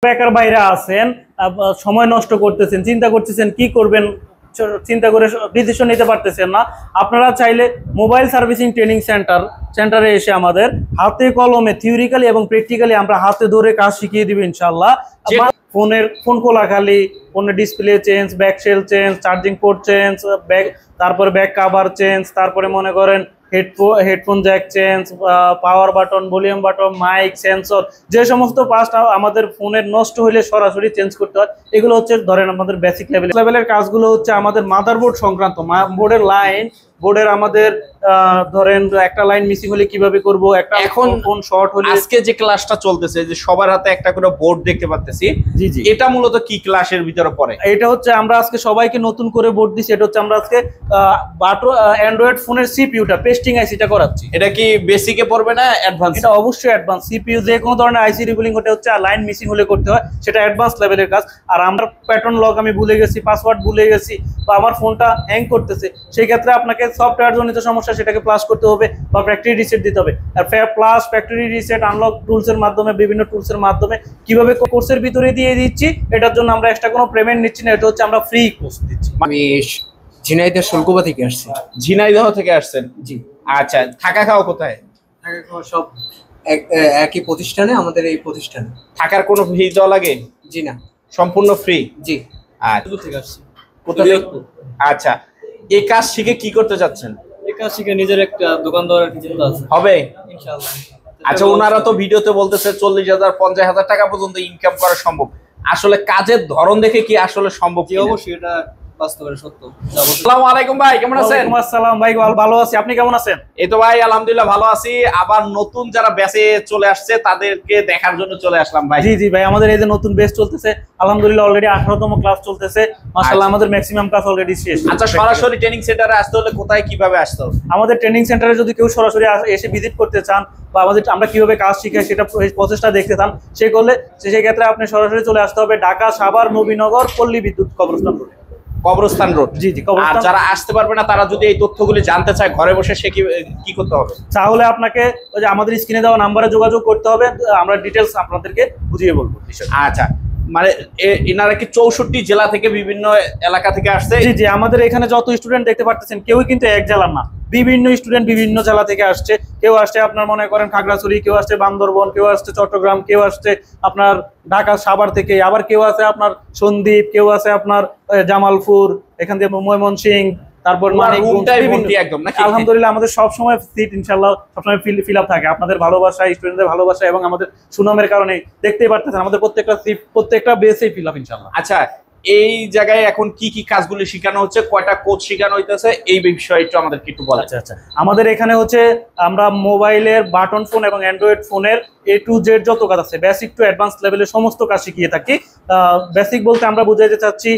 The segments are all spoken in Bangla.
বেকার বাইরে আছেন, সময় নষ্ট করতেছেন, চিন্তা করতেছেন কি করবেন, চিন্তা করে ডিসিশন নিতে পারতেছেন না। আপনারা চাইলে মোবাইল সার্ভিসিং ট্রেনিং সেন্টারে এসে আমাদের হাতে কলমে থিওরিক্যালি এবং প্র্যাকটিক্যালি আমরা হাতে ধরে কাজ শিখিয়ে দিব ইনশাআল্লাহ। ফোন খোলাখালি, ফোনের display change, back shell change, charging port change, তারপরে ব্যাক কভার চেঞ্জ, তারপরে মনে করেন headphone jack change, power button, volume button, mic, sensor, যে সমস্ত পার্টস আমাদের ফোনের নষ্ট হলে সরাসরি চেঞ্জ করতে হয়। এগুলো হচ্ছে ধরেন আমাদের বেসিক লেভেলের কাজগুলো হচ্ছে আমাদের মাদারবোর্ড সংক্রান্ত, বোর্ডের লাইন, বোর্ডের আমাদের ধরেন একটা লাইন মিসিং হলে কিভাবে করব, একটা এখন ফোন শর্ট হলে। আজকে যে ক্লাসটা চলতেছে যে সবার হাতে একটা করে বোর্ড দেখতে পাচ্ছি, জি জি, এটা মূলত কি ক্লাসের ভিতরে পড়ে? এটা হচ্ছে আমরা আজকে সবাইকে নতুন করে বোর্ড দিছি। এটা হচ্ছে আমরা আজকে অ্যান্ড্রয়েড ফোনের সিপিইউটা পেস্টিং আইসিটা করাচ্ছি। এটা কি বেসিকে পড়বে না অ্যাডভান্স? এটা অবশ্যই অ্যাডভান্স। সিপিইউ যে কোনো ধরনের আইসি রিবুলিং করতে হচ্ছে, লাইন মিসিং হলে করতে হয়, সেটা অ্যাডভান্স লেভেলের কাজ। আর আমরা প্যাটার্ন লক আমি ভুলে গেছি, পাসওয়ার্ড ভুলে গেছি, বা আমার ফোনটা হ্যাং করতেছে, সেই ক্ষেত্রে আপনাকে সফটওয়্যার জনিত সমস্যা, সেটাকে প্লাস করতে হবে বা ফ্যাক্টরি রিসেট দিতে হবে। আর প্লাস ফ্যাক্টরি রিসেট আনলক টুলসের মাধ্যমে, বিভিন্ন টুলসের মাধ্যমে কিভাবে কোর্সের ভিতরে দিয়ে দিচ্ছি। এটার জন্য আমরা এক্সট্রা কোনো পেমেন্ট নিচ্ছি না, এটা হচ্ছে আমরা ফ্রি কোর্স দিচ্ছি। আমি ঝিনাইদহ শুল্কবা থেকে আসছি। ঝিনাইদহ থেকে আসছেন? জি। আচ্ছা, থাকা খাওয়া কোথায়? থাকা খাওয়া সব একই প্রতিষ্ঠানে, আমাদের এই প্রতিষ্ঠানে। থাকার কোনো ফি দেওয়া লাগে? জি না, সম্পূর্ণ ফ্রি। জি। আচ্ছা, থেকে আসছি। কোথা থেকে? আচ্ছা, এই কাজ শিখে কি করতে যাচ্ছেন? এই কাজ শিখে নিজের একটা দোকান দেওয়ার চিন্তা আছে। হবে ইনশাআল্লাহ। আচ্ছা, ওনারা তো ভিডিওতে বলতেছে 40,000 50,000 টাকা পর্যন্ত ইনকাম করা সম্ভব। আসলে কাজের ধরন দেখে কি আসলে সম্ভব? জি, অবশ্যই এটা বাস্তবের সত্য। আসসালামু আলাইকুম ভাই, কেমন আছেন? ওয়ালাইকুম আসসালাম ভাই, ভালো আছি, আপনি কেমন আছেন? এই তো ভাই আলহামদুলিল্লাহ ভালো আছি। আবার নতুন যারা ব্যাচে চলে আসছে তাদেরকে দেখার জন্য চলে আসলাম ভাই। জি জি ভাই, আমাদের এই যে নতুন বেচ চলতেছে, আলহামদুলিল্লাহ অলরেডি 18তম ক্লাস চলতেছে মাশাআল্লাহ। আমাদের ম্যাক্সিমাম ক্লাস অলরেডি শেষ। আচ্ছা, সরাসরি ট্রেনিং সেন্টারে আসতে হলে কোথায় কিভাবে আসতে হবে? আমাদের ট্রেনিং সেন্টারে যদি কেউ সরাসরি এসে ভিজিট করতে চান, বা আমরা কিভাবে কাজ শিখাই সেটা প্রসেসটা দেখতে চান, সেই ক্ষেত্রে আপনি সরাসরি চলে আসতে হবে ঢাকা সাভার নবীনগর পল্লী বিদ্যুৎ কবরস্থান রোড। কবরস্থান রোড? জি জি। আর যারা আসতে পারবে না, তারা যদি এই তথ্যগুলি জানতে চায় ঘরে বসে, সে কি করতে হবে? তাহলে আপনাকে ওই যে আমাদের স্ক্রিনে দেওয়া নাম্বারে যোগাযোগ করতে হবে, আমরা ডিটেলস আপনাদেরকে বুঝিয়ে বলবো। আচ্ছা, মানে এনারা কি 64 জেলা থেকে বিভিন্ন এলাকা থেকে আসছে? জি জি, আমাদের এখানে যত স্টুডেন্ট দেখতে পাচ্ছেন কেউই কিন্তু এক জেলার না, বিভিন্ন স্টুডেন্ট বিভিন্ন জেলা থেকে আসছে। কেউ আসছে আপনার মনে করেন খাগড়াছড়ি, কেউ আসছে বান্দরবন, কেউ আসছে চট্টগ্রাম, কেউ আসছে আপনার ঢাকা সাভার থেকে, আবার কেউ আছে আপনার সন্দ্বীপ, কেউ আছে আপনার জামালপুর, এখান থেকে ময়মনসিংহ, তারপর আলহামদুলিল্লাহ আমাদের সবসময় সিট ইনশাআল্লাহ সবসময় ফিল আপ থাকে। আপনাদের ভালোবাসা, স্টুডেন্টদের ভালোবাসা এবং আমাদের সুনামের কারণে দেখতেই পারতেছেন আমাদের প্রত্যেকটা বেসেই ফিল আপ ইনশাআল্লাহ। আচ্ছা, এই জায়গায় এখন কি কি কাজগুলি শেখানো হচ্ছে, কয়টা কোর্স শেখানো হইতেছে, এই বিষয়টা আমাদেরকে একটু বলা। আচ্ছা, আমাদের এখানে হচ্ছে আমরা মোবাইলের বাটন ফোন এবং অ্যান্ড্রয়েড ফোনের A to Z যত কাজ আছে, বেসিক টু অ্যাডভান্স লেভেলের সমস্ত কাজ শিখিয়ে থাকি। বেসিক বলতে আমরা বুঝাইতে চাচ্ছি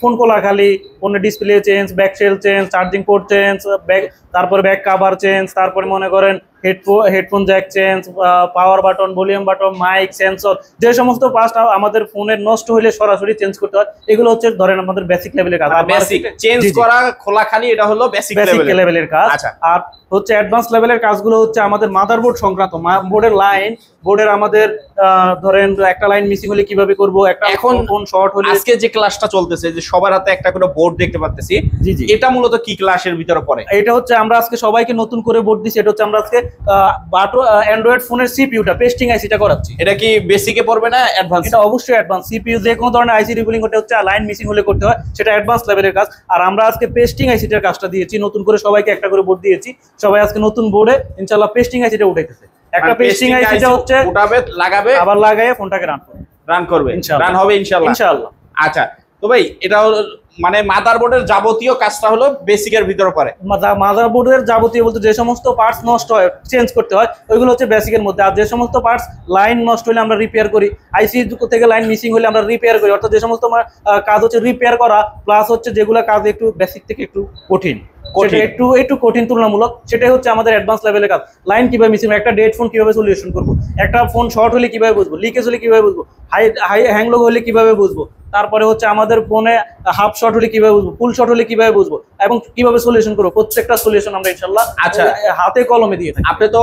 ফোন খোলাখালি, ফোনের display change, back shell change, charging port change, তারপরে ব্যাক কভার চেঞ্জ, তারপরে মনে করেন headphone jack change, power button, volume button, mic, sensor, যে সমস্ত পার্টস আমাদের ফোনের নষ্ট হলে সরাসরি চেঞ্জ করতে হয়। এগুলো হচ্ছে ধরেন আমাদের বেসিক লেভেলের কাজ। বেসিক চেঞ্জ করা, খোলাখালি, এটা হলো বেসিক লেভেলের কাজ। আর হচ্ছে অ্যাডভান্স লেভেলের কাজগুলো হচ্ছে আমাদের মাদারবোর্ড সংক্রান্ত, বোর্ডের লাইন, বোর্ডের আমাদের ধরেন একটা লাইন মিসিং হলে কিভাবে করব, একটা এখন ফোন শর্ট হলে। আজকে যে ক্লাসটা চলতেছে যে সবার হাতে একটা করে বোর্ড দেখতে পাচ্ছি, জি জি, এটা মূলত কি ক্লাসের ভিতরে পড়ে? এটা হচ্ছে আমরা আজকে সবাইকে নতুন করে বোর্ড দিছি। এটা হচ্ছে আমরা আজকে অ্যান্ড্রয়েড ফোনের সিপিইউটা পেস্টিং আইসিটা করাচ্ছি। এটা কি বেসিকে পড়বে না অ্যাডভান্স? এটা অবশ্যই অ্যাডভান্স। সিপিইউ যে কোনো ধরনের আইসি রিবুলিং করতে হচ্ছে, লাইন মিসিং হলে করতে হয়, সেটা অ্যাডভান্স লেভেলের কাজ। আর আমরা আজকে পেস্টিং আইসিটার কাজটা দিয়েছি, নতুন করে সবাইকে একটা করে বোর্ড দিয়েছি। সবাই আজকে নতুন বোর্ডে ইনশাআল্লাহ পেস্টিং আইসিটা উঠাইতেছে। একটা পেস্টিং আইসিটা হচ্ছে উঠাবে, লাগাবে, আবার লাগায়ে ফোনটাকে রান করবে রান হবে ইনশাআল্লাহ। আচ্ছা, তো ভাই এটা মানে মাদারবোর্ডের যাবতীয় কাজটা হলো বেসিকের ভিতরে পড়ে। মাদারবোর্ডের যাবতীয় বলতে যে সমস্ত পার্টস নষ্ট হয়, চেঞ্জ করতে হয়, ওইগুলো হচ্ছে বেসিকের মধ্যে। আর যে সমস্ত পার্টস লাইন নষ্ট হলে আমরা রিপেয়ার করি, আইসি থেকে লাইন মিসিং হলে আমরা রিপেয়ার করি। অর্থাৎ যে সমস্ত কাজ হচ্ছে রিপেয়ার করা, প্লাস হচ্ছে যেগুলো কাজ একটু বেসিক থেকে একটু কঠিন, একটু কঠিন তুলনামূলক, সেটাই হচ্ছে আমাদের অ্যাডভান্স লেভেলের কাজ। লাইন কিভাবে মিসিং, একটা ডেড ফোন কিভাবে সলিউশন করবো, একটা ফোন শর্ট হলে কিভাবে বুঝবো, লিকেজ হলে কিভাবে বুঝবো, হ্যাংলগ হলে কিভাবে বুঝবো, তারপরে হচ্ছে আমাদের ফোনে হাফ শর্ট হলে কিভাবে বুঝবো, ফুল শর্ট হলে কিভাবে বুঝবো, এবং কিভাবে সলিউশন করবো, প্রত্যেকটা সলিউশন আমরা ইনশাল্লাহ আচ্ছা। হাতে কলমে দিয়ে থাকি। আপনি তো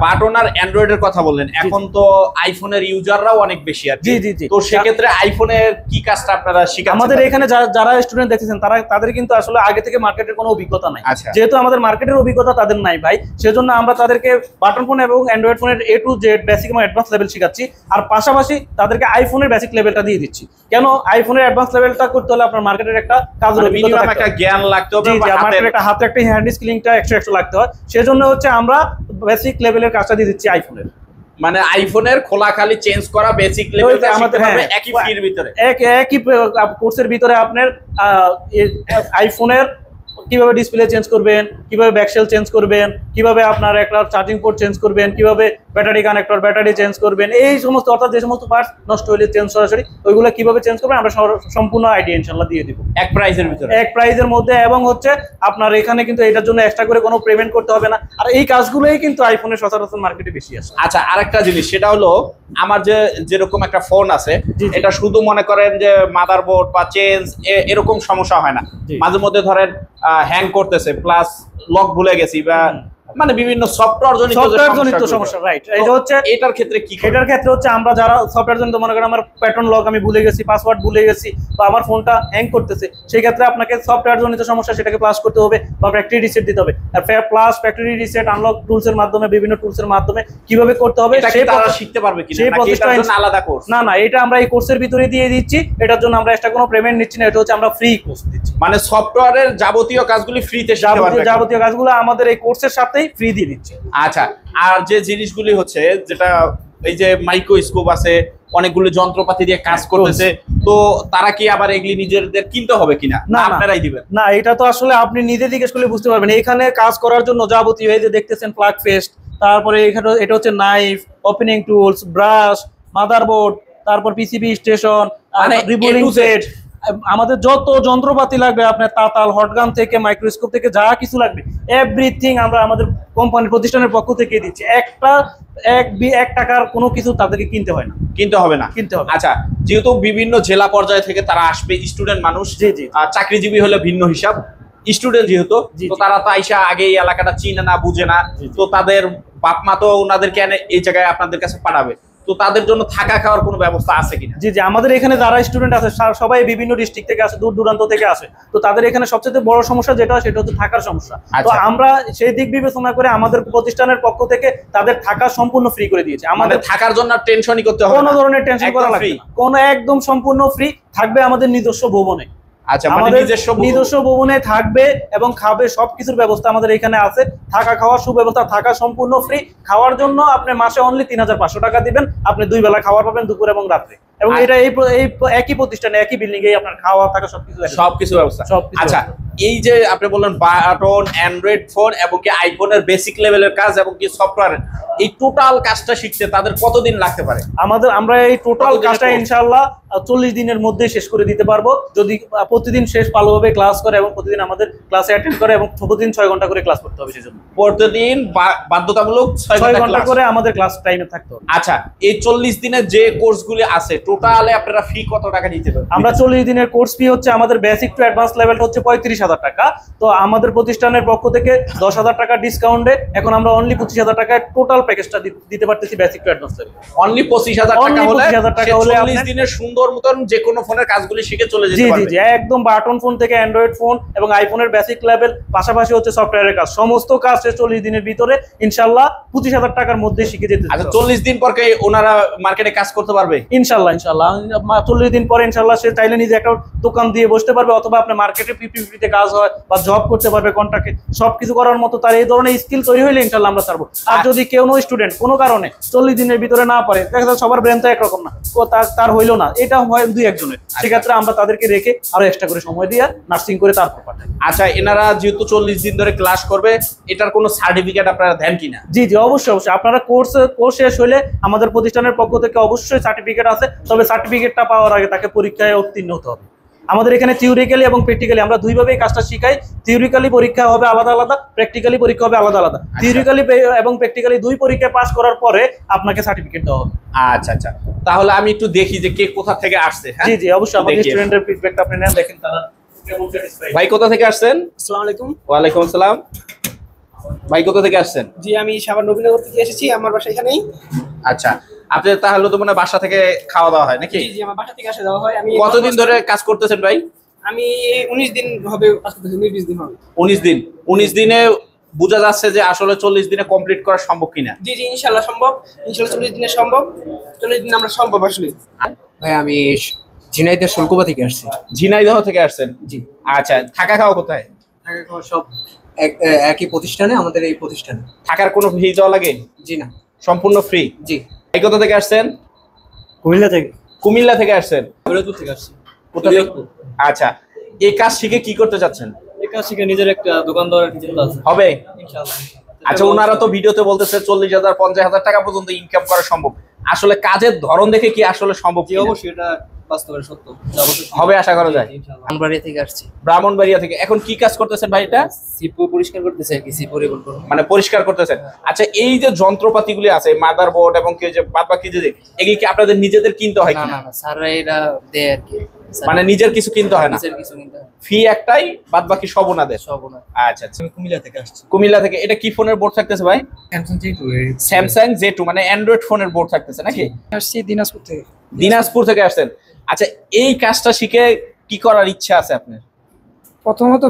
বাটন আর অ্যান্ড্রয়েডের কথা বললেন, এখন তো আইফোনের ইউজাররাও অনেক বেশি আর কি। জি জি জি। তো সেক্ষেত্রে আইফোনের কি কাজটা আপনারা শিখাচ্ছেন? আমাদের এখানে যারা স্টুডেন্ট দেখতেছেন তাদের কিন্তু আসলে আগে থেকে মার্কেটের কোনো অভিজ্ঞতা নাই। আচ্ছা। যেহেতু আমাদের মার্কেটের অভিজ্ঞতা তাদের নাই ভাই, সেজন্য আমরা তাদেরকে বাটন ফোন এবং অ্যান্ড্রয়েড ফোনের A to Z বেসিক এবং অ্যাডভান্স লেভেল শেখাচ্ছি, আর পাশাপাশি তাদেরকে আইফোনের বেসিক লেভেলটা দিয়ে দিচ্ছি। কেন আইফোনের অ্যাডভান্স লেভেলটা করতে হলে আপনার মার্কেটের একটা কাজের অভিজ্ঞতা মিনিমাম থাকতে একটা হবে। জ্ঞান লাগতে হবে, জি জি, বা আমাদের একটা হাতে একটা হ্যান্ড স্কিলিংটা একশো লাগতে হয়, সেজন্য হচ্ছে আমরা বেসিক লেভেলের কাজটা দিয়ে দিচ্ছি আইফোনের। মানে আইফোনের খোলাখালি চেঞ্জ করা বেসিক লেভেলটা শিখতে পারবে একই ফির ভিতরে, একই কোর্সের ভিতরে আপনার আইফোনের কিভাবে ডিসপ্লে চেঞ্জ করবেন, কিভাবে ব্যাকশেল চেঞ্জ করবেন, কিভাবে আপনার একটা চার্জিং পোর্ট চেঞ্জ করবেন, কিভাবে ব্যাটারি কানেক্টর ব্যাটারি চেঞ্জ করবেন, এই সমস্ত অর্থাৎ যে সমস্ত পার্টস নষ্ট হলে চেঞ্জ সরাসরি ওইগুলো কিভাবে চেঞ্জ করবেন আমরা সম্পূর্ণ আইডিয়া ইনশাআল্লাহ দিয়ে দিব এক প্রাইসের ভিতরে, এক প্রাইজের মধ্যে। এবং হচ্ছে আপনার এখানে কিন্তু এটার জন্য এক্সট্রা করে কোনো পেমেন্ট করতে হবে না, আর এই কাজগুলোই কিন্তু আইফোনের সচরাচর মার্কেটে বেশি আসে। আচ্ছা, আরেকটা জিনিস সেটা হলো আমার যেরকম একটা ফোন আছে, জি, জি। এটা শুধু মনে করেন যে মাদারবোর্ড বা চেঞ্জ এরকম সমস্যা হয় না, জি। মাঝে মধ্যে ধরেন হ্যাং করতেছে, প্লাস লক ভুলে গেছি, বা মানে বিভিন্ন সফটওয়্যার জনিত সমস্যা, রাইট। এটা হচ্ছে এটার ক্ষেত্রে কি করবেন? এটার ক্ষেত্রে হচ্ছে আমরা যারা সফটওয়্যার জনিত মনে করেন আমার প্যাটার্ন লক আমি ভুলে গেছি, পাসওয়ার্ড ভুলে গেছি, বা আমার ফোনটা হ্যাং করতেছে, সেই ক্ষেত্রে আপনাকে সফটওয়্যার জনিত সমস্যা সেটাকে প্লাস করতে হবে বা ফ্যাক্টরি রিসেট দিতে হবে। আর plus factory reset unlock tools এর মাধ্যমে বিভিন্ন টুলস এর মাধ্যমে কিভাবে করতে হবে এটা কি তারা শিখতে পারবে কিনা, সেই নাকি এটার জন্য প্রসেসটা আলাদা কোর্স? না না, এটা আমরা এই কোর্সের ভিতরে দিয়ে দিচ্ছি, এটার জন্য আমরা এক্সট্রা কোনো পেমেন্ট নিচ্ছি না, এটা হচ্ছে আমরা ফ্রি কোর্স দিচ্ছি। মানে সফটওয়্যারের যাবতীয় কাজগুলি ফ্রিতে শিখতে পারবে? যাবতীয় কাজগুলো আমাদের এই কোর্সের সাথেই ফ্রি দিয়ে দিচ্ছি। আচ্ছা, আর যে জিনিসগুলি হচ্ছে যেটা এই যে মাইক্রোস্কোপ আছে, অনেকগুলো যন্ত্রপাতি দিয়ে কাজ করতেছে, তো তারা কি আবার এগুলি নিজেদের কিনতে হবে কিনা, না আপনারাই দিবেন? না, এটা তো আসলে আপনি নিজে জিজ্ঞেস করলে বুঝতে পারবেন। এখানে কাজ করার জন্য যাবতীয় এই যে দেখতেছেন প্লাগ ফেস্ট, তারপরে এখানে এটা হচ্ছে knife, opening tools, brush, motherboard, তারপর পিসিবি স্টেশন, মানে রিবোলিং সেট, আমাদের যত যন্ত্রপাতি লাগবে আপনার তাতাল হটগান থেকে মাইক্রোস্কোপ থেকে যা কিছু লাগবে এভরিথিং আমরা আমাদের কোম্পানির প্রতিষ্ঠানের পক্ষ থেকে দিচ্ছি। এক টাকার কোনো কিছু তাদেরকে কিনতে হয় না, কিনতে হবে না, কিনতে হবে। আচ্ছা, যেহেতু বিভিন্ন জেলা পর্যায় থেকে তারা আসবে, স্টুডেন্ট মানুষ, জি, জি। চাকরিজীবী হলে ভিন্ন হিসাব, স্টুডেন্ট যেহেতু, জি, তো জি। তারা তো আইসা আগে এই এলাকাটা চিনে না, বুঝে না, জি, জি। তো তাদের বাপ মা তো ওনাদেরকে এনে এই জায়গায় আপনাদের কাছে পাঠাবে, তো তাদের জন্য থাকা খাওয়ার কোনো ব্যবস্থা আছে কিনা? জি জি, আমাদের এখানে যারা স্টুডেন্ট আছে সবাই বিভিন্ন ডিস্ট্রিক্ট থেকে আসে, দূর দূরান্ত থেকে আসে, তো তাদের এখানে সবচেয়ে বড় সমস্যা যেটা সেটা হচ্ছে থাকার সমস্যা। তো আচ্ছা। আমরা সেই দিক বিবেচনা করে আমাদের প্রতিষ্ঠানের পক্ষ থেকে তাদের থাকা সম্পূর্ণ ফ্রি করে দিয়েছে। আমাদের আমাদের থাকার জন্য টেনশনই করতে হবে কোনো না, ধরনের টেনশন করা একদম লাগবে free। না, কোনো একদম সম্পূর্ণ ফ্রি থাকবে আমাদের নিজস্ব ভবনে। আচ্ছা, মানে আমাদের নিজস্ব নিজস্ব ভবনে থাকবে এবং খাবে, সবকিছুর ব্যবস্থা আমাদের এখানে আছে। থাকা খাওয়ার সুব্যবস্থা, থাকা সম্পূর্ণ ফ্রি। খাওয়ার জন্য আপনি মাসে অনলি 3500 টাকা দিবেন, আপনি 2 বেলা খাবার পাবেন, দুপুর এবং রাত্রে। এবং এটা এই একই প্রতিষ্ঠানে একই বিল্ডিং এ আপনার খাওয়া থাকা সবকিছু ব্যবস্থা। সবকিছু। আচ্ছা, এই যে আপনি বললেন বাটন, অ্যান্ড্রয়েড ফোন এবং কি আইফোনের বেসিক লেভেলের কাজ এবং কি সফটওয়্যার, এই টোটাল কাজটা শিখতে তাদের কতদিন লাগতে পারে? আমরা এই টোটাল কাজটা ইনশাআল্লাহ 40 দিনের মধ্যে শেষ করে দিতে পারবো, যদি প্রতিদিন শেষ ভালোভাবে ক্লাস করে এবং প্রতিদিন আমাদের ক্লাসে অ্যাটেন্ড করে এবং প্রতিদিন 6 ঘন্টা করে ক্লাস করতে হবে। সেজন্য প্রতিদিন বাধ্যতামূলক 6 ঘন্টা করে আমাদের ক্লাস টাইমে থাকতে হবে। আচ্ছা, এই 40 দিনের যে কোর্সগুলি আছে টোটালে আপনারা ফি কত টাকা দিতে পারবেন? আমরা 40 দিনের কোর্স ফি হচ্ছে আমাদের বেসিক টু অ্যাডভান্স লেভেলটা হচ্ছে 35,000 টাকা। তো আমাদের প্রতিষ্ঠানের পক্ষ থেকে 10,000 টাকা ডিসকাউন্টে এখন আমরা অনলি 25,000 টাকায় টোটাল প্যাকেজটা দিতে পারতেছি basic to advance level. Only 25,000 টাকা Only হলে 25,000 টাকা হলে 40 দিনের সুন্দর মতন যে কোনো ফোনের কাজগুলি শিখে চলে যেতে জি জি পারবে। জি, একদম বাটন ফোন থেকে অ্যান্ড্রয়েড ফোন এবং আইফোনের বেসিক লেভেল, পাশাপাশি হচ্ছে সফটওয়্যারের কাজ, সমস্ত কাজ 40 দিনের ভিতরে ইনশাআল্লাহ 25,000 টাকার মধ্যে শিখে যেতে। আচ্ছা, 40 দিন পর কি ওনারা মার্কেটে কাজ করতে পারবে? ইনশাআল্লাহ 40 দিন পরে ইনশাআল্লাহ সে চাইলে নিজে একটা দোকান দিয়ে বসতে পারবে, অথবা আপনার মার্কেটে 50-50 কাজ হয় বা জব করতে পারবে কন্ট্রাক্টে, সবকিছু করার মতো তার এই ধরনের স্কিল তৈরি হইলে ইনশাআল্লাহ আমরা ছাড়বো। আর যদি কেউ স্টুডেন্ট কোনো কারণে 40 দিনের ভিতরে না পারে, দেখা যায় সবার ব্রেন তো একরকম না, ও তার হইলো না, এটা হয় 2-1 জনের, সেক্ষেত্রে আমরা তাদেরকে রেখে আরো এক্সট্রা করে সময় দিয়ে নার্সিং করে তারপর পাঠাই। আচ্ছা, এনারা যেহেতু 40 দিন ধরে ক্লাস করবে, এটার কোনো সার্টিফিকেট আপনারা দেন কিনা? জি জি, অবশ্যই আপনারা কোর্স শেষ হলে আমাদের প্রতিষ্ঠানের পক্ষ থেকে অবশ্যই সার্টিফিকেট আছে, তবে সার্টিফিকেটটা পাওয়ার আগে তাকে পরীক্ষায় উত্তীর্ণ হতে হবে। আমাদের এখানে থিওরিক্যালি এবং প্র্যাকটিক্যালি আমরা দুইভাবেই কাজটা শিখাই। থিওরিক্যালি পরীক্ষা হবে আলাদা আলাদা, প্র্যাকটিক্যালি পরীক্ষা হবে আলাদা আলাদা। থিওরিক্যালি এবং প্র্যাকটিক্যালি 2 পরীক্ষা পাস করার পরে আপনাকে সার্টিফিকেট দেওয়া হবে। আচ্ছা আচ্ছা, তাহলে আমি একটু দেখি যে কে কোথা থেকে আসছে। হ্যাঁ জি জি, অবশ্যই আমাদের দেখি। স্টুডেন্টের ফিডব্যাকটা আপনি নেন, দেখেন তারা ভাই কোথা থেকে আসছেন? আসসালামু আলাইকুম। ওয়ালাইকুম আসসালাম। ভাই কোথা থেকে আসছেন? জি, আমি সাভার নবীনগর থেকে এসেছি, আমার বাসা এখানেই। আচ্ছা, আপনাদের তাহলে তো মনে হয় বাসা থেকে খাওয়া দাওয়া হয় নাকি? জি জি, আমার বাসা থেকে আসা যাওয়া হয়। আমি কতদিন ধরে কাজ করতেছেন ভাই? আমি 19 দিন হবে কাজ করতেছি, 20 দিন হবে। 19 দিন। 19 দিনে বোঝা যাচ্ছে যে আসলে 40 দিনে কমপ্লিট করা সম্ভব কিনা। জি জি, ইনশাআল্লাহ সম্ভব। ইনশাআল্লাহ 40 দিনে সম্ভব। 40 দিন আমরা সম্ভব আসলে। ভাই আমি ঝিনাইদহ শুল্কবা থেকে আসছি। ঝিনাইদহ থেকে আসছেন? জি। আচ্ছা, থাকা খাওয়া কোথায়? থাকা খাওয়া সব একই প্রতিষ্ঠানে, আমাদের এই প্রতিষ্ঠানে। থাকার কোনো ফি দেওয়া লাগে? জি না, সম্পূর্ণ ফ্রি। জি। এই কোথা থেকে আসছেন? কুমিল্লা থেকে। কুমিল্লা থেকে আসছেন? ফরিদপুর থেকে আসছি। কোথা থেকে? আচ্ছা, এই কাজ শিখে কি করতে চাচ্ছেন? এই কাজ শিখে নিজের একটা দোকান দেওয়ার একটা চিন্তা আছে। হবে? ইনশাআল্লাহ। আচ্ছা, ওনারা তো ভিডিওতে বলতেছে 40,000 50,000 টাকা পর্যন্ত ইনকাম করা সম্ভব। আসলে কাজের ধরন দেখে কি আসলে সম্ভব? জি, অবশ্যই এটা বাস্তবের সত্য। যা অবশ্যই হবে আশা করা যায়। ইনশাআল্লাহ। আমবাড়িয়া থেকে আসছি। ব্রাহ্মণবাড়িয়া থেকে। এখন কি কাজ করতেছেন ভাই এটা? সিপু পরিষ্কার করতেছে আর কি, সিপু রিপোর্ট করুন। মানে পরিষ্কার করতেছেন। আচ্ছা, এই যে যন্ত্রপাতিগুলি আছে, মাদার বোর্ড এবং কি যে বাদ বাকি যে এগুলি কি আপনাদের নিজেদের কিনতে হয় না কিনা? না না, স্যাররা এরা দেয় আর কি। মানে নিজের কিছু কিনতে হয় না? নিজের কিছু কিনতে হয়, ফি একটাই, বাদ বাকি সব ওনাদের। সব ওনার। আচ্ছা আচ্ছা। আমি কুমিল্লা থেকে আসছি। কুমিল্লা থেকে। এটা কি ফোনের বোর্ড থাকতেছে ভাই? স্যামসাং জি টু স্যামসাং Z2, মানে অ্যান্ড্রয়েড ফোনের বোর্ড থাকতেছে নাকি? আসছি দিনাজপুর থেকে। দিনাজপুর থেকে আসছেন। আচ্ছা, এই কাজটা শিখে কি করার ইচ্ছা আছে আপনার? প্রথমত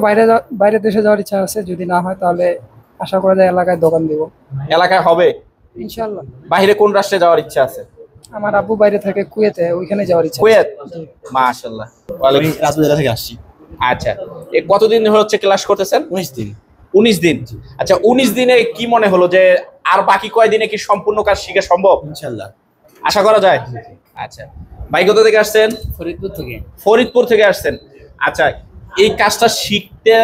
বাইরে দেশে যাওয়ার ইচ্ছা আছে, যদি না হয় তাহলে আশা করা যায় এলাকায় দোকান দিব এলাকায় হবে? ইনশাআল্লাহ। বাইরে কোন রাষ্ট্রে যাওয়ার ইচ্ছা আছে? আমার আব্বু বাইরে থাকে কুয়েতে, ওইখানে যাওয়ার ইচ্ছা আছে। কুয়েত? মাশাআল্লাহ। আমি রাজবাড়ি থেকে আসছি। আচ্ছা, এই কতদিন হচ্ছে ক্লাস করতেছেন? 19 দিন। 19 দিন। আচ্ছা, 19 দিনে কি মনে হলো যে আর বাকি কয় দিনে কি সম্পূর্ণ কাজ শিখা সম্ভব? ইনশাআল্লাহ। আশা করা যায়। আচ্ছা, ভাই কোথা থেকে আসছেন? ফরিদপুর থেকে। ফরিদপুর থেকে আসছেন। আচ্ছা, এই কাজটা শিখতে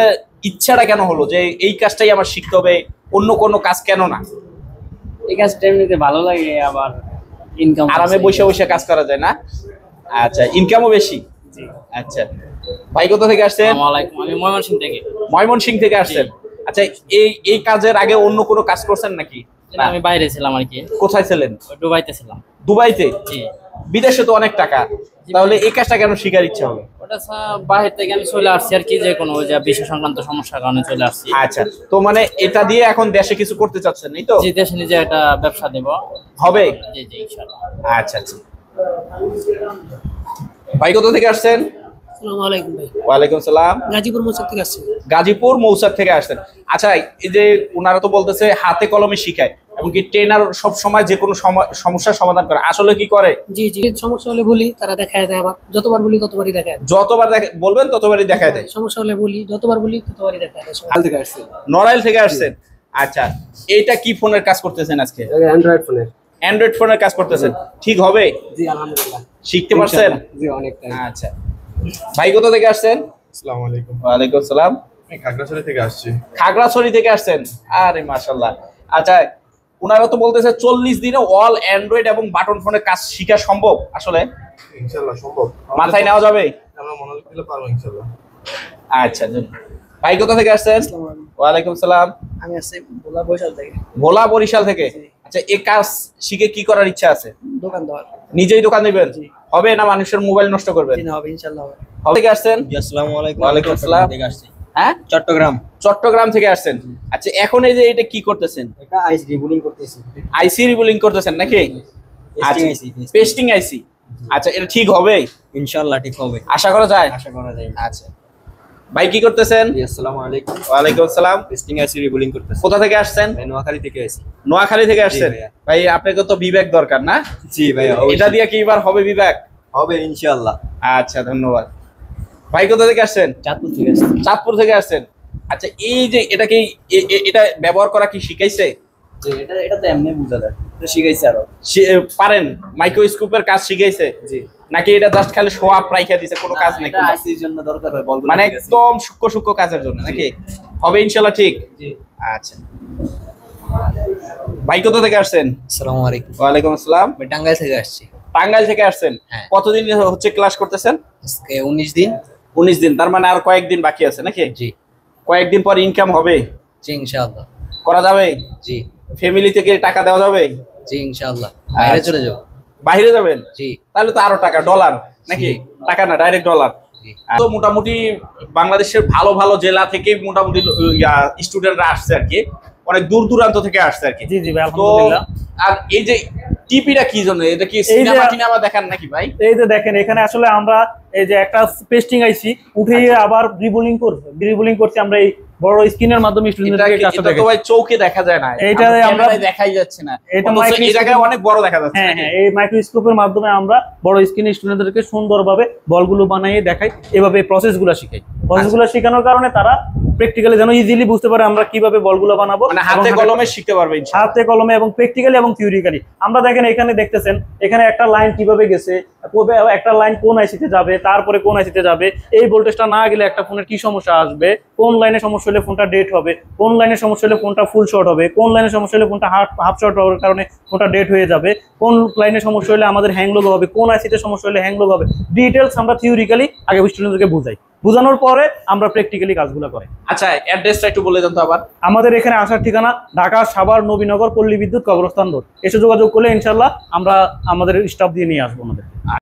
ইচ্ছাটা কেন হলো যে এই কাজটাই আমার শিখতে হবে, অন্য কোনো কাজ কেন না? এই কাজটা এমনিতে ভালো লাগে, আবার ইনকাম আরামে বসে বসে কাজ করা যায় না? আচ্ছা, ইনকামও বেশি। আচ্ছা, ভাই কোথা থেকে আসছেন? আসসালামু আলাইকুম, আমি ময়মনসিংহ থেকে। ময়মনসিংহ থেকে আসছেন। আচ্ছা, এই কাজের আগে অন্য কোনো কাজ করছেন নাকি? না, আমি বাইরে ছিলাম আর কি, কোথায় ছিলেন? ওই দুবাইতে ছিলাম। দুবাইতে? জি। বিদেশে তো অনেক টাকা, তাহলে এই কাজটা কেন শিখার ইচ্ছা হলো? ওটা বাইরে থেকে আমি চলে আসছি আর কি, যে কোনো ওই যে বিশ্ব সংক্রান্ত সমস্যার কারণে চলে আসছি। আচ্ছা, তো মানে এটা দিয়ে এখন দেশে কিছু করতে চাচ্ছেন, এই তো? যে দেশে নিজে একটা ব্যবসা দেব। হবে? জি জি, ইনশাআল্লাহ। আচ্ছা আচ্ছা। ভাই কোথা থেকে আসছেন? আসসালামু আলাইকুম ভাই। ওয়ালাইকুম সালাম। গাজীপুর মৌচাক থেকে আসছি। গাজীপুর মৌচাক থেকে আসছেন। আচ্ছা, এই যে ওনারা তো বলতেছে হাতে কলমে শিখায় এবং কি ট্রেনার সব সময় যে কোনো সমস্যার সমাধান করে, আসলে কি করে? জি জি, সমস্যা হলে বলি, তারা দেখায় দেয়। আবার যতবার বলি ততবারই দেখায় দেয়। যতবার বলবেন ততবারই দেখায় দেয়। সমস্যা হলে বলি, যতবার বলি ততবারই দেখায় দেয়। কাল থেকে আসছি। নড়াইল থেকে আসছেন। আচ্ছা, এইটা কি ফোনের কাজ করতেছেন আজকে? অ্যান্ড্রয়েড ফোনের। অ্যান্ড্রয়েড ফোনের কাজ করতেছেন, ঠিক হবে? জি আলহামদুলিল্লাহ। শিখতে পারছেন? জি অনেকটাই। আচ্ছা, ভাই কোথা থেকে আসছেন? আসসালামু আলাইকুম। ওয়ালাইকুম সালাম। আমি খাগড়াছড়ি থেকে আসছি। খাগড়াছড়ি থেকে আসছেন? আরে মাশাআল্লাহ। আচ্ছা, ওনারা তো বলতেছে 40 দিনে অল অ্যান্ড্রয়েড এবং বাটন ফোনের কাজ শিখা সম্ভব, আসলে ইনশাআল্লাহ সম্ভব। মাথায় নেওয়া যাবে? আমরা মনোযোগ দিলে পারবো ইনশাআল্লাহ। আচ্ছা, ভাই কোথা থেকে আসছেন? ওয়ালাইকুম সালাম। আমি আসছি ভোলা বরিশাল থেকে। ভোলা বরিশাল থেকে। আচ্ছা, এই কাজ শিখে কি করার ইচ্ছা আছে? দোকান দেওয়ার। নিজেই দোকান দিবেন? হবে না মানুষের মোবাইল নষ্ট করবেন? হবে ইনশাআল্লাহ। হবে। থেকে আসছেন? আসসালামু আলাইকুম। ওয়ালাইকুম আসসালাম। থেকে আসছি। হ্যাঁ, চট্টগ্রাম। চট্টগ্রাম থেকে আসছেন। আচ্ছা, এখন এই যে এটা কি করতেছেন? এটা আইসি রিবুলিং করতেছি। আইসি রিবুলিং করতেছেন নাকি? আচ্ছা, পেস্টিং আইসি। আচ্ছা, এটা ঠিক হবে? ইনশাআল্লাহ ঠিক হবে। আশা করা যায়? আশা করা যায়। আচ্ছা, ভাই কি করতেছেন? আসসালামু আলাইকুম। ওয়ালাইকুম আসসালাম। টেস্টিং আইসি রিবুলিং করতেছি। কোথা থেকে আসছেন? নোয়াখালী থেকে আসছি। নোয়াখালী থেকে আসছেন। ভাইয়া। ভাই, আপনাকে তো বিবেক দরকার না? জি ভাইয়া, এটা দিয়ে কি এবার হবে বিবেক? হবে ইনশাআল্লাহ। আচ্ছা, ধন্যবাদ। ভাই কোথা থেকে আসছেন? চাঁদপুর থেকে আসছি। চাঁদপুর থেকে আসছেন। আচ্ছা, এই যে এটা কি এটা ব্যবহার করা কি শিখাইছে? জি, এটা তো এমনি বুঝা যায়, এটা শিখাইছে আরো। পারেন? মাইক্রোস্কোপের কাজ শিখাইছে? জি। নাকি এটা জাস্ট খালি শো আপ রাইখা দিছে, কোনো কাজ নেই? এটা আইসির জন্য দরকার হয়, বলবো মানে একদম সূক্ষ্ম সূক্ষ্ম কাজের জন্য নাকি? হবে ইনশাআল্লাহ, ঠিক? জি। আচ্ছা, ভাই কোথা থেকে আসছেন? আসসালামু আলাইকুম। ওয়ালাইকুম আসসালাম। আমি টাঙ্গাইল থেকে আসছি। টাঙ্গাইল থেকে আসছেন? হ্যাঁ। কতদিন হচ্ছে ক্লাস করতেছেন? আজকে 19 দিন। 19 দিন, তার মানে আর কয়েকদিন বাকি আছে নাকি? জি। কয়েকদিন পর ইনকাম হবে? জি ইনশাআল্লাহ। করা যাবে? জি। ফ্যামিলি থেকে টাকা দেওয়া যাবে? জি ইনশাআল্লাহ। বাইরে আচ্ছা। চলে যাও। বাইরে যাবেন? জি। তাহলে তো আরো টাকা, ডলার নাকি? জি। টাকা না, ডাইরেক্ট ডলার। তো মোটামুটি বাংলাদেশের ভালো ভালো জেলা থেকে মোটামুটি স্টুডেন্টরা আসছে আর কি, অনেক দূর দূরান্ত থেকে আসছে আর কি। জি জি ভাই, তো আলহামদুলিল্লাহ। আর এই যে টিপিটা কি জন্য, এটা কি সিনেমা টিনেমা দেখান নাকি ভাই? এই যে দেখেন এখানে আসলে আমরা এই যে একটা পেস্টিং আইছি উঠে আবার রিবুলিং করছি আমরা এই বড় স্ক্রিনের মাধ্যমে স্টুডেন্টদেরকে কাজটা এটা তো ভাই চোখে দেখা যায় না, এইটা আমরা দেখাই যাচ্ছে না, এটা অথচ এই জায়গায় অনেক বড় দেখা যাচ্ছে। হ্যাঁ হ্যাঁ, এই মাইক্রোস্কোপের মাধ্যমে আমরা বড় স্ক্রিনে স্টুডেন্টদেরকে সুন্দরভাবে বলগুলো বানিয়ে দেখাই, এভাবে প্রসেসগুলো শিখাই। প্রসেসগুলো শেখানোর কারণে তারা প্র্যাকটিক্যালি যেন ইজিলি বুঝতে পারে আমরা কিভাবে বলগুলো বানাবো, মানে হাতে কলমে শিখতে পারবে ইনশাআল্লাহ। হাতে কলমে এবং প্র্যাকটিক্যালি এবং থিওরিক্যালি। আমরা দেখেন এখানে দেখতেছেন এখানে একটা লাইন কিভাবে গেছে, একটা লাইন কোন আইসিতে যাবে, তারপরে কোন আইসিতে যাবে, এই ভোল্টেজটা না গেলে একটা ফোনের কি সমস্যা আসবে, কোন লাইনে সমস্যা হলে ফোনটা ডেট হবে, কোন লাইনে সমস্যা হলে ফোনটা ফুল শর্ট হবে, কোন লাইনে সমস্যা হলে ফোনটা হাফ শর্ট হওয়ার কারণে ফোনটা ডেট হয়ে যাবে, কোন লাইনে সমস্যা হলে আমাদের হ্যাং লোগো হবে, কোন আইসিতে সমস্যা হলে হ্যাং লোগো হবে। ডিটেলস আমরা থিওরিক্যালি আগে স্টুডেন্টদেরকে বুঝাই, বোঝানোর পরে আমরা প্র্যাকটিক্যালি কাজগুলো করি। আচ্ছা, অ্যাড্রেসটা একটু বলে দেন তো আবার। আমাদের এখানে আসার ঠিকানা ঢাকা সাভার নবীনগর পল্লী বিদ্যুৎ কবরস্থান রোড। এসে যোগাযোগ করলে ইনশাল্লাহ আমরা আমাদের স্টাফ দিয়ে নিয়ে আসবো আমাদের।